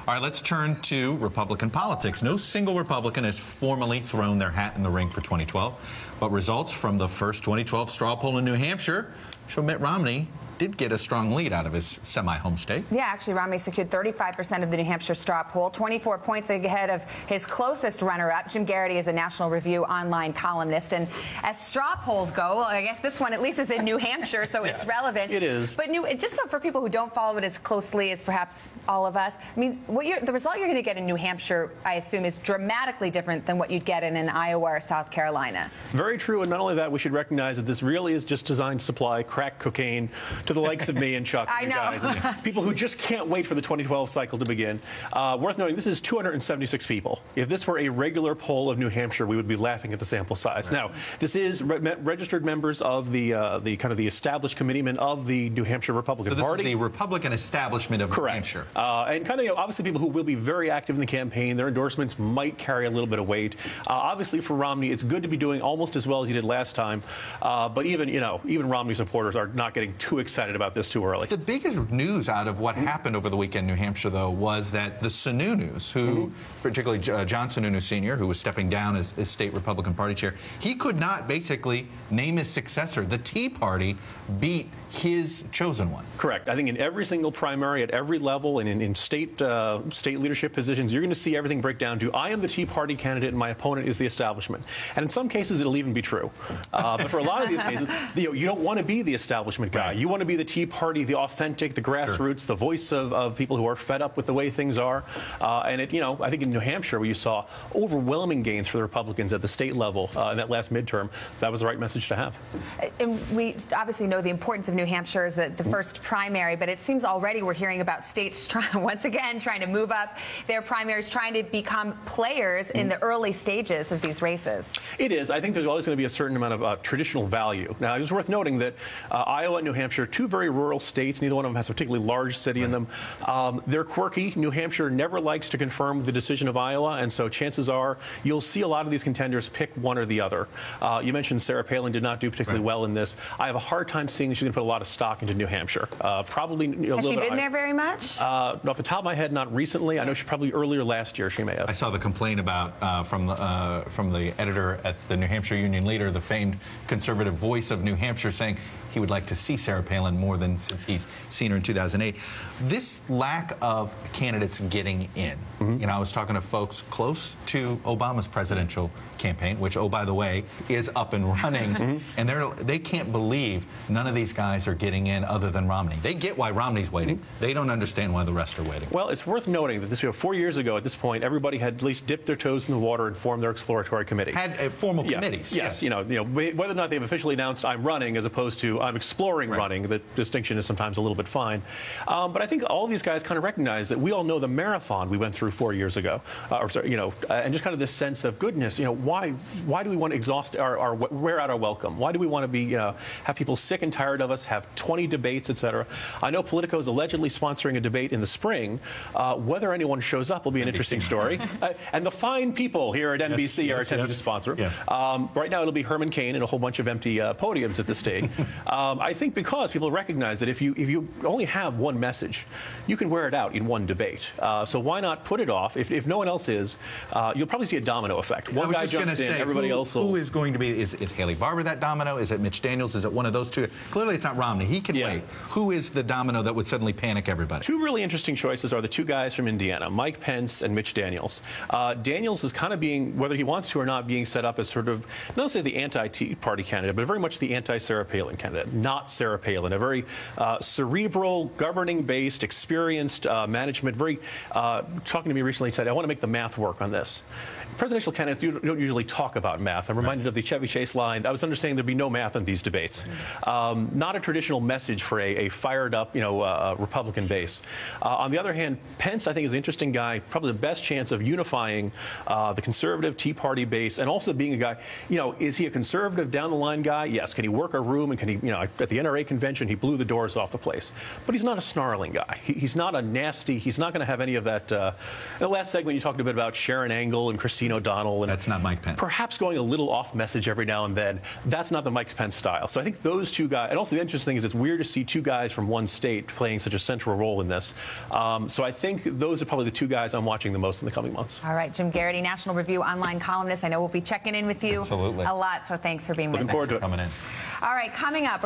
All right, let's turn to Republican politics. No single Republican has formally thrown their hat in the ring for 2012, but results from the first 2012 straw poll in New Hampshire show Mitt Romney did get a strong lead out of his semi-home state. Yeah, actually, Romney secured 35% of the New Hampshire straw poll, 24 points ahead of his closest runner-up. Jim Geraghty is a National Review online columnist. And as straw polls go, I guess this one at least is in New Hampshire, so it's relevant. It is. But just so for people who don't follow it as closely as perhaps all of us, I mean, the result you're going to get in New Hampshire, I assume, is dramatically different than what you'd get in an Iowa or South Carolina. Very true. And not only that, we should recognize that this really is just designed to supply crack cocaine to the likes of me and Chuck and you guys, and people who just can't wait for the 2012 cycle to begin. Worth noting, this is 276 people. If this were a regular poll of New Hampshire, we would be laughing at the sample size. Right. Now, this is registered members of the kind of the established committeemen of the New Hampshire Republican Party. So this is the Republican establishment of New Hampshire. And kind of, obviously, people who will be very active in the campaign. Their endorsements might carry a little bit of weight. Obviously, for Romney, it's good to be doing almost as well as he did last time. But even Romney supporters are not getting too excited about this too early. The biggest news out of what happened over the weekend in New Hampshire, though, was that the Sununu's, who, particularly John Sununu Sr., who was stepping down as state Republican Party chair, he could not basically name his successor. The Tea Party beat his chosen one. Correct. I think in every single primary, at every level, and in state leadership positions, you're going to see everything break down to, I am the Tea Party candidate and my opponent is the establishment. And in some cases, it'll even be true. But for a lot of these cases, you don't want to be the establishment guy. Right. You want to be the Tea Party, the authentic, the grassroots, the voice of people who are fed up with the way things are. And I think in New Hampshire, where you saw overwhelming gains for the Republicans at the state level in that last midterm, that was the right message to have. And we obviously know the importance of New Hampshire as the first primary, but it seems already we're hearing about states once again trying to move up their primaries, trying to become players in the early stages of these races. It is. I think there's always going to be a certain amount of traditional value. Now, it's worth noting that Iowa and New Hampshire, two very rural states, neither one of them has a particularly large city in them. They're quirky. New Hampshire never likes to confirm the decision of Iowa, and so chances are you'll see a lot of these contenders pick one or the other. You mentioned Sarah Palin did not do particularly well in this. I have a hard time seeing she's going to put a lot of stock into New Hampshire. Probably a little bit. Has she been there very much? Off the top of my head, not recently. I know she probably earlier last year she may have. I saw the complaint about from the editor at the New Hampshire Union Leader, the famed conservative voice of New Hampshire, saying he would like to see Sarah Palin more than since he's seen her in 2008. This lack of candidates getting in. I was talking to folks close to Obama's presidential campaign, which, oh, by the way, is up and running, and they can't believe none of these guys are getting in other than Romney. They get why Romney's waiting. They don't understand why the rest are waiting. Well, it's worth noting that 4 years ago at this point, everybody had at least dipped their toes in the water and formed their exploratory committee. Had formal committees. Yes. Whether or not they've officially announced I'm running as opposed to I'm exploring running, the distinction is sometimes a little bit fine. But I think all of these guys kind of recognize that we all know the marathon we went through 4 years ago, and just kind of this sense of goodness. Why do we want to exhaust wear out our welcome? Why do we want to be have people sick and tired of us, have 20 debates, etc.? I know Politico is allegedly sponsoring a debate in the spring. Whether anyone shows up will be an interesting story. And the fine people here at NBC are attending to sponsor. Yes. Right now it'll be Herman Cain and a whole bunch of empty podiums at this stage. I think because people recognize that if you only have one message, you can wear it out in one debate. So why not put it off? If no one else is, you'll probably see a domino effect. One guy jumps in, everybody else will. Who is going to be? Is Haley Barbour that domino? Is it Mitch Daniels? Is it one of those two? Clearly, it's not Romney. He can wait. Who is the domino that would suddenly panic everybody? Two really interesting choices are the two guys from Indiana, Mike Pence and Mitch Daniels. Daniels is kind of being, whether he wants to or not, being set up as sort of, not necessarily the anti-Tea Party candidate, but very much the anti-Sarah Palin candidate. Not Sarah Palin, a very cerebral, governing-based, experienced management. Talking to me recently, said, I want to make the math work on this. Presidential candidates don't usually talk about math. I'm reminded of the Chevy Chase line. I was understanding there'd be no math in these debates. Not a traditional message for a fired-up, Republican base. On the other hand, Pence, I think, is an interesting guy. Probably the best chance of unifying the conservative Tea Party base, and also being a guy. Is he a conservative down-the-line guy? Yes. Can he work a room? And can he, at the NRA convention? attention. He blew the doors off the place. But he's not a snarling guy. He's not a nasty. He's not going to have any of that. In the last segment, you talked a bit about Sharon Angle and Christine O'Donnell. And that's not Mike Pence. Perhaps going a little off message every now and then. That's not the Mike Pence style. So I think those two guys. And also the interesting thing is it's weird to see two guys from one state playing such a central role in this. So I think those are probably the two guys I'm watching the most in the coming months. All right, Jim Geraghty, National Review online columnist. I know we'll be checking in with you Absolutely. a lot, so thanks for being with us. Looking forward to it. Coming in. All right, coming up.